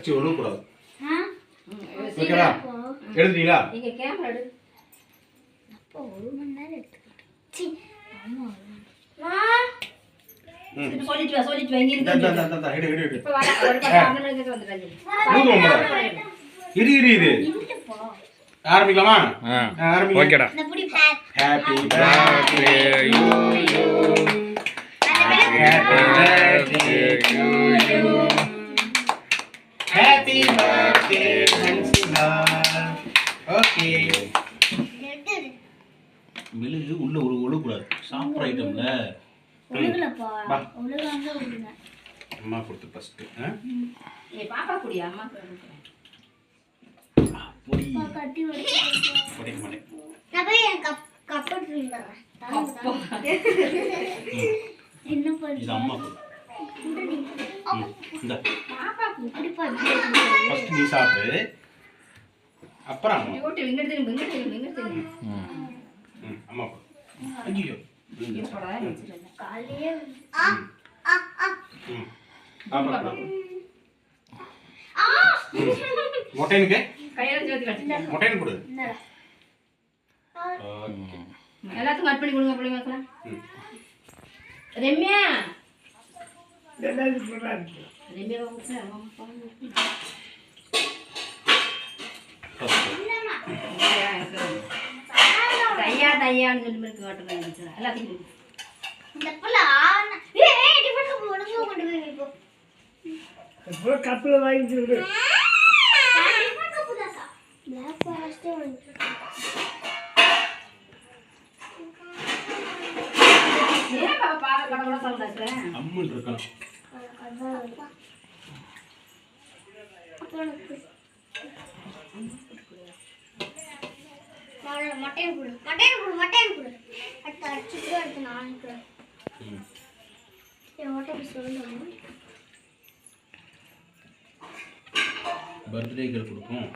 வச்சு ஒழுகக்கூடாது. ஓகேவா? எழுதுறீங்களா? நீங்க கேமரா எடு. அப்போ 1 மணி நேரம் எடுத்துக்கிட்டு ஆமா சொல்லிட்டு வா இங்க இருந்து எடு இப்ப வர ஒரு 10 நிமிஷத்துக்கு வந்துறாங்க. இரு ஆரம்பிக்கலாமா? ஆரம்பிங்க. ஓகேடா. Happy birthday you happy birthday Hansika. Okay மெழுகு உள்ள ஒழுகக்கூடாது. சாப்பிட்ற ஐட்டம்ல ஒழுகலப்பா ஒழுகாங்க ஒழுங்க. அம்மா கொடுத்து ஃபர்ஸ்ட் பாப்பா குடியா அம்மா பொடி கட்டி வச்சு பொடிக்க மாட்டேன். நான் போய் கப் எடுத்துறேன். என்ன பண்ணு? இது அம்மா கொடு. இந்த பாப்பா இப்படி பண்ணு. ஃபர்ஸ்ட் நீ சாப்பிடு, அப்புறம் அம்மா. ஓட்டு இங்க எடுத்து அம்மா கொடு. ஐயோ காலையே மொட்டைனுக்கு கையில சேர்த்து வச்சிட்டேன். மொட்டைனு கொடு. எல்லாத்துக்கும் கட் பண்ணி கொடுங்க பிள்ளைங்களுக்கு. ரம்யா ரம்யா தையான்னு சொல்லி காட்டுறேன். எல்லாத்துக்கும் இந்த புள்ள ஏய் டிஃபன் போடுங்க கொண்டு போய் வைப்போ. இப்போ கப்பில் வாங்கிட்டு இருக்கு. டிஃபன் கப் தான் சா. பிளாக் ஃபாரஸ்ட் வந்து. ஏன் பாப்பா கடகட சவுண்ட் ஆக்குறேன்? அம்முல் இருக்கணும். அதான் அப்பனுக்கு மட்டன் கொடு. அடுத்து அடிச்சுட்டு அடுத்து நானுக்கு மட்டன் சொல்லணும். பர்த்டே கேர்ள் கொடுக்கும்.